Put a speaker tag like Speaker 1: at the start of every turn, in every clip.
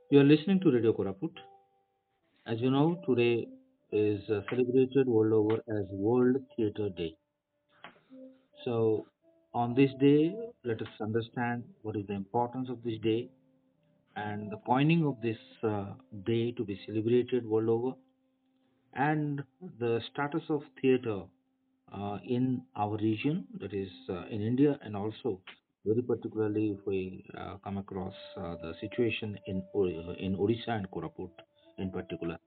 Speaker 1: You are listening to Radio Koraput. As you know, today is celebrated world over as World Theatre Day. So, on this day, let us understand what is the importance of this day and the coining of this day to be celebrated world over, and the status of theatre in our region, that is in India, and also very particularly if we come across the situation in Odisha and Koraput in particular.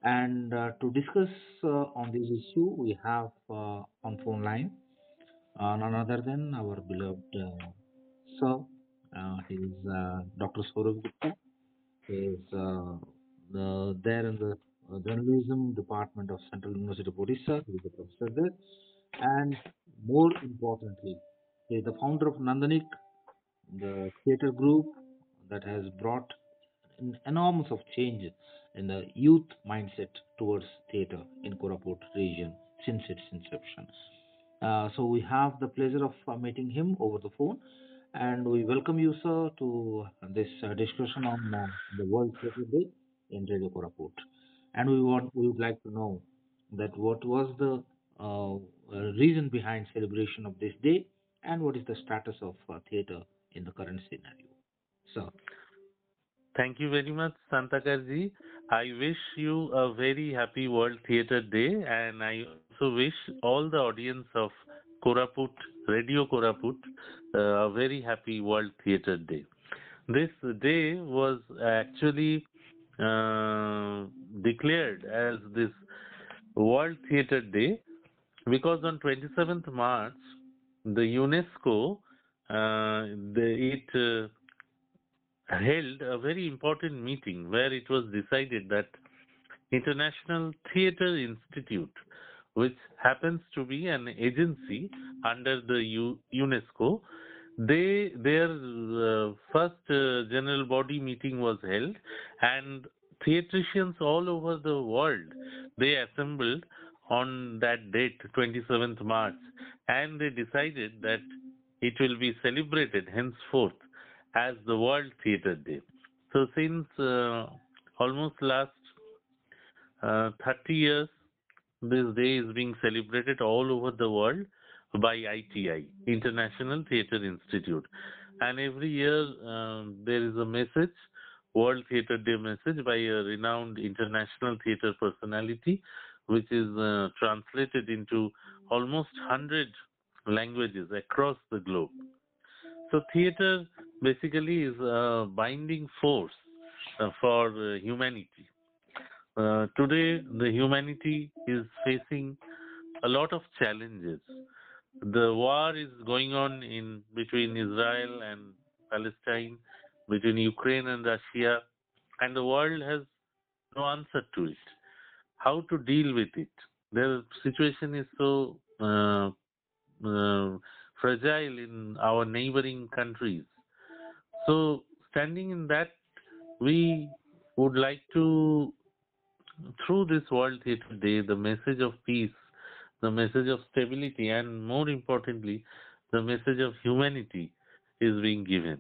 Speaker 1: And to discuss on this issue, we have on phone line none other than our beloved sir. He is Dr. Sourav Gupta. He is there in the journalism department of Central University of Odisha. He is a professor there. And more importantly, he is the founder of Nandanik, the theatre group that has brought an enormous of change in the youth mindset towards theatre in Koraput region since its inception. So we have the pleasure of meeting him over the phone, and we welcome you, sir, to this discussion on the World Theatre Day in Radio Koraput. And we would like to know that what was the reason behind celebration of this day, and what is the status of theatre in the current scenario. So,
Speaker 2: Thank you very much, Santakarji. I wish you a very happy World Theatre Day, and I also wish all the audience of Koraput, Radio Koraput, a very happy World Theatre Day. This day was actually uh, declared as this World Theatre Day because on 27th March, the UNESCO it held a very important meeting where it was decided that International Theatre Institute, which happens to be an agency under the UNESCO, their first general body meeting was held, and theatricians all over the world they assembled on that date, 27th March, and they decided that it will be celebrated henceforth as the World Theatre Day. So since almost last 30 years, this day is being celebrated all over the world by ITI, International Theatre Institute. And every year there is a message, World Theatre Day message by a renowned international theatre personality, which is translated into almost 100 languages across the globe. So theater basically is a binding force for humanity. Today, the humanity is facing a lot of challenges. The war is going on in between Israel and Palestine, between Ukraine and Russia, and the world has no answer to it. How to deal with it? The situation is so uh, fragile in our neighboring countries. So, standing in that, we would like to, through this World Theatre Day, the message of peace, the message of stability, and more importantly, the message of humanity is being given.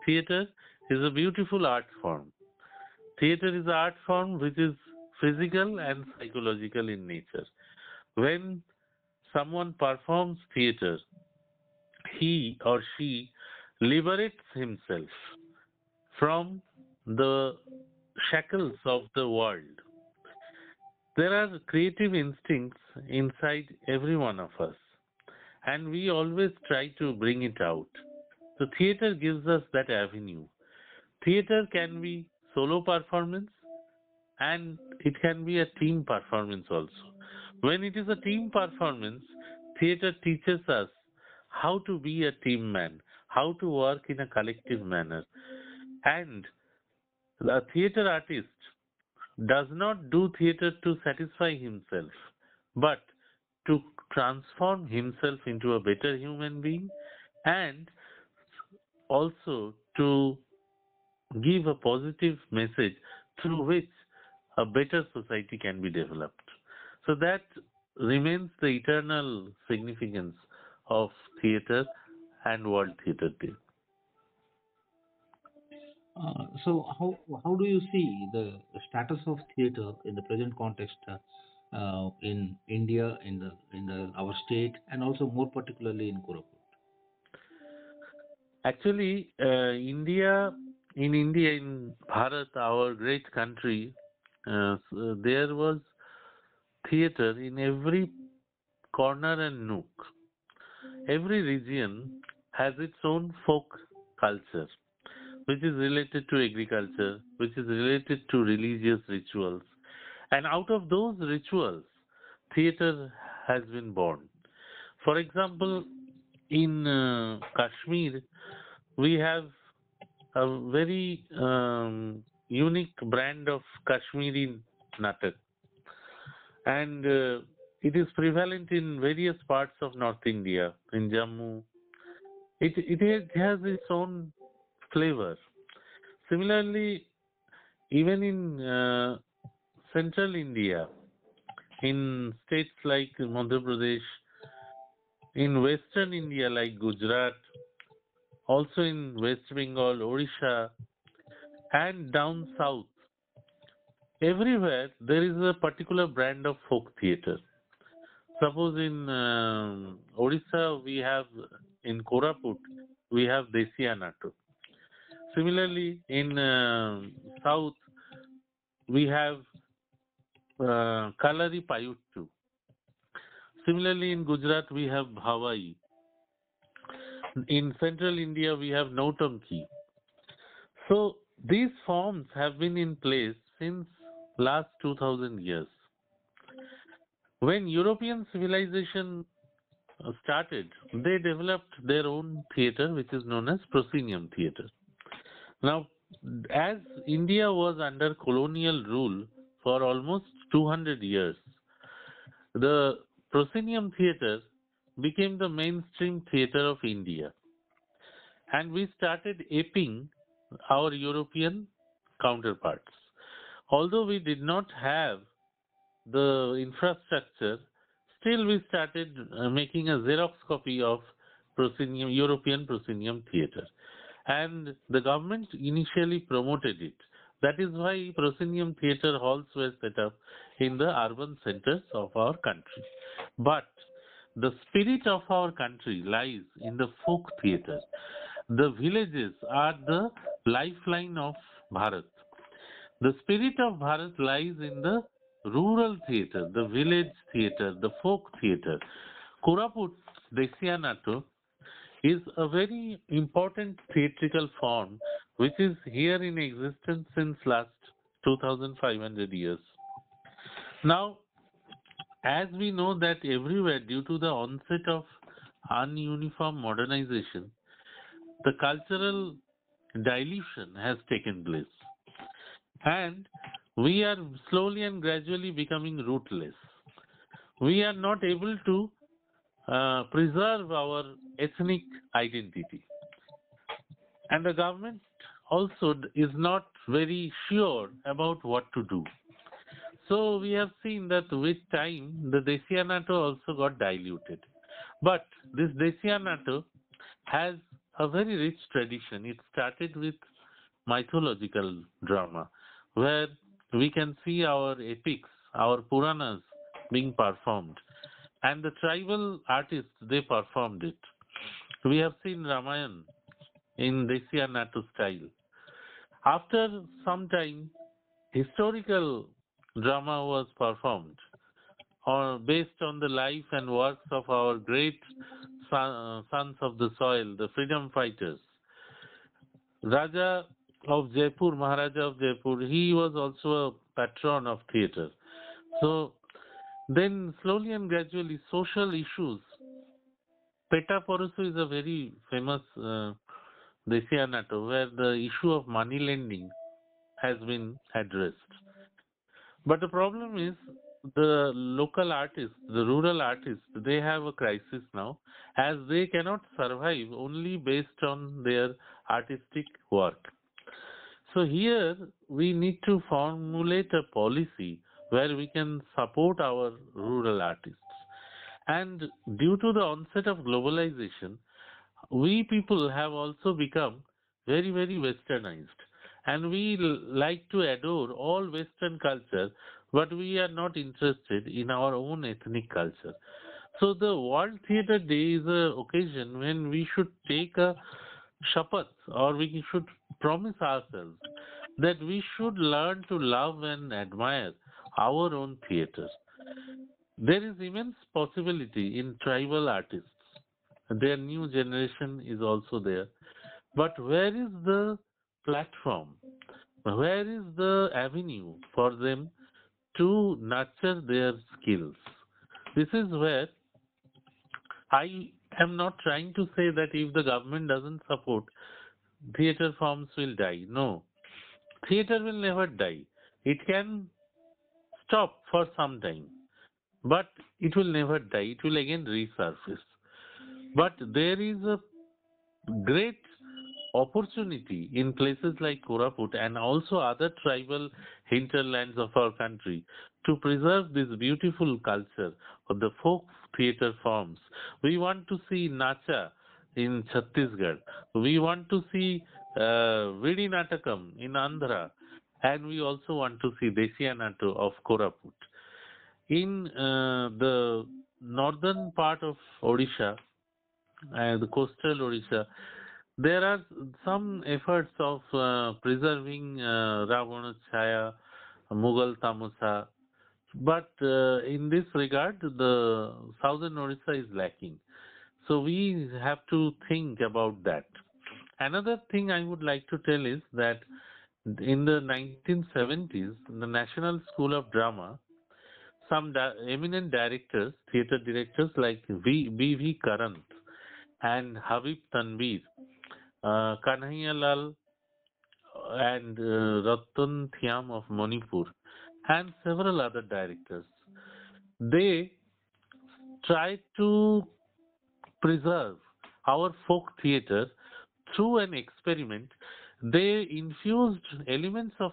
Speaker 2: Theatre is a beautiful art form. Theatre is an art form which is physical and psychological in nature. When someone performs theatre, he or she liberates himself from the shackles of the world. There are creative instincts inside every one of us, and we always try to bring it out. So, theater gives us that avenue. Theater can be solo performance and it can be a team performance also. When it is a team performance, theater teaches us how to be a team man, how to work in a collective manner. And a theater artist does not do theater to satisfy himself, but to transform himself into a better human being and also to give a positive message through which a better society can be developed. So that remains the eternal significance of theater and World Theatre Day.
Speaker 1: So how do you see the status of theater in the present context in India, in our state, and also more particularly in Koraput?
Speaker 2: Actually, India, in Bharat, our great country, there was theater in every corner and nook. Every region has its own folk culture, which is related to agriculture, which is related to religious rituals. And out of those rituals, theater has been born. For example, in Kashmir, we have a very unique brand of Kashmiri natak, and it is prevalent in various parts of North India, in Jammu. It has its own flavor. Similarly, even in central India, in states like Madhya Pradesh, in western India like Gujarat, also in West Bengal, Odisha, and down south, everywhere there is a particular brand of folk theatre. Suppose in Odisha we have, in Koraput we have Desiya Natak. Similarly, in south we have Kalari Payuttu. Similarly, in Gujarat we have Bhavai. In central India we have Nautamki. So these forms have been in place since last 2000 years. When European civilization started, they developed their own theatre, which is known as proscenium theatre. Now, as India was under colonial rule for almost 200 years, the proscenium theatre became the mainstream theatre of India, and we started aping our European counterparts. Although we did not have the infrastructure, still we started making a Xerox copy of European proscenium theatre. And the government initially promoted it. That is why proscenium theatre halls were set up in the urban centers of our country. But the spirit of our country lies in the folk theatre. The villages are the lifeline of Bharat. The spirit of Bharat lies in the rural theatre, the village theatre, the folk theatre. Koraput Desyanato is a very important theatrical form which is here in existence since last 2500 years. Now, as we know that everywhere due to the onset of ununiform modernization, the cultural dilution has taken place. And we are slowly and gradually becoming rootless. We are not able to preserve our ethnic identity. And the government also is not very sure about what to do. So we have seen that with time, the Desianato also got diluted. But this Desianato has a very rich tradition. It started with mythological drama, where we can see our epics, our Puranas being performed. And the tribal artists, they performed it. We have seen Ramayan in Desianato style. After some time, historical drama was performed or based on the life and works of our great sons of the soil, the freedom fighters. Raja of Jaipur, Maharaja of Jaipur, he was also a patron of theatre. So then slowly and gradually social issues. Peta Porusu is a very famous Desianato where the issue of money lending has been addressed. But the problem is the local artists, the rural artists, they have a crisis now as they cannot survive only based on their artistic work. So here we need to formulate a policy where we can support our rural artists. And due to the onset of globalization, we people have also become very, very westernized. and we like to adore all Western culture, but we are not interested in our own ethnic culture. So the World Theatre Day is a occasion when we should take a shapath, or we should promise ourselves that we should learn to love and admire our own theatre. There is immense possibility in tribal artists. Their new generation is also there. But where is the platform? Where is the avenue for them to nurture their skills? This is where I am not trying to say that if the government doesn't support, theater forms will die. No, theater will never die. It can stop for some time, but it will never die. It will again resurface. But there is a great opportunity in places like Koraput and also other tribal hinterlands of our country to preserve this beautiful culture of the folk theatre forms. We want to see Nacha in Chhattisgarh. We want to see Vidi Natakam in Andhra. And we also want to see Deshianato of Koraput. In the northern part of Odisha, the coastal Odisha, there are some efforts of preserving Ravana Chaya, Mughal Tamusa, but in this regard, the southern Odisha is lacking. So we have to think about that. Another thing I would like to tell is that in the 1970s, the National School of Drama, some eminent directors, theatre directors like B.V. Karant and Habib Tanvir, Kanhaiya Lal and Ratan Thiam of Manipur, and several other directors. They tried to preserve our folk theatre through an experiment. They infused elements of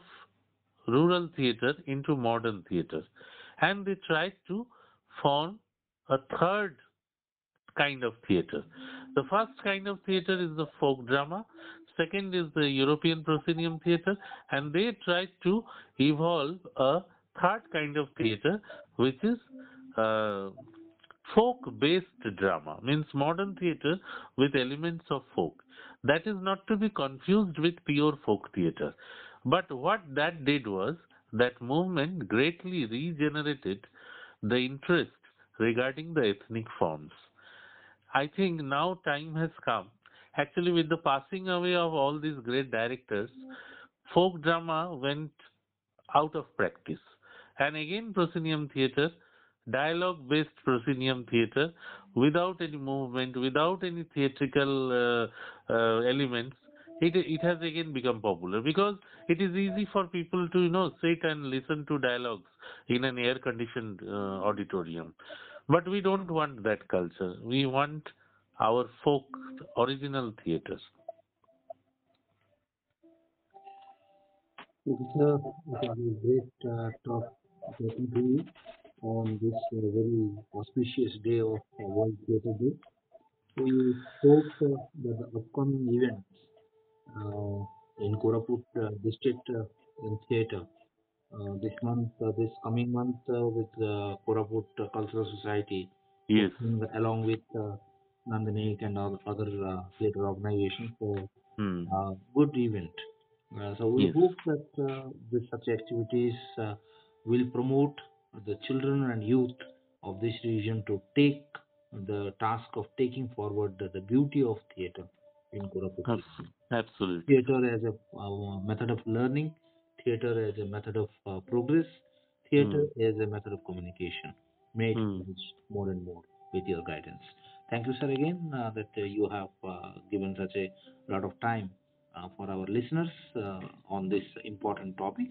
Speaker 2: rural theatre into modern theatre, and they tried to form a third kind of theatre. The first kind of theatre is the folk drama, second is the European proscenium theatre, and they tried to evolve a third kind of theatre, which is uh, folk-based drama, means modern theatre with elements of folk. That is not to be confused with pure folk theatre. But what that did was, that movement greatly regenerated the interest regarding the ethnic forms. I think now time has come. Actually, with the passing away of all these great directors, folk drama went out of practice. And again, proscenium theatre, dialogue based proscenium theatre, without any movement, without any theatrical elements, it has again become popular because it is easy for people to sit and listen to dialogues in an air conditioned auditorium. But we don't want that culture. We want our folk original theatres.
Speaker 1: It was a great talk talking to you on this very auspicious day of World Theatre Day. We hope that the upcoming events uh, in Koraput district in theatre this coming month with the Koraput Cultural Society,
Speaker 2: Yes.
Speaker 1: working along with Nandanik and other theatre organizations for
Speaker 2: Hmm.
Speaker 1: good event. So we
Speaker 2: Yes.
Speaker 1: hope that such activities will promote the children and youth of this region to take the task of taking forward the beauty of theatre in Koraput.
Speaker 2: Absolutely.
Speaker 1: Theatre as a method of learning, theatre as a method of progress, theatre
Speaker 2: Hmm.
Speaker 1: as a method of communication. May it
Speaker 2: Hmm.
Speaker 1: flourish more and more with your guidance. Thank you, sir, again that you have given such a lot of time for our listeners on this important topic.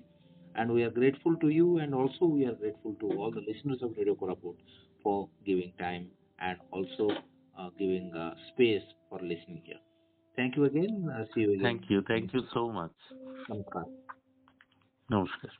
Speaker 1: And we are grateful to you, and also we are grateful to all the listeners of Radio Koraput for giving time and also giving space for listening here. Thank you again. See you again.
Speaker 2: Thank you. Thank you so much.
Speaker 1: Namaskar.
Speaker 2: Namaskar.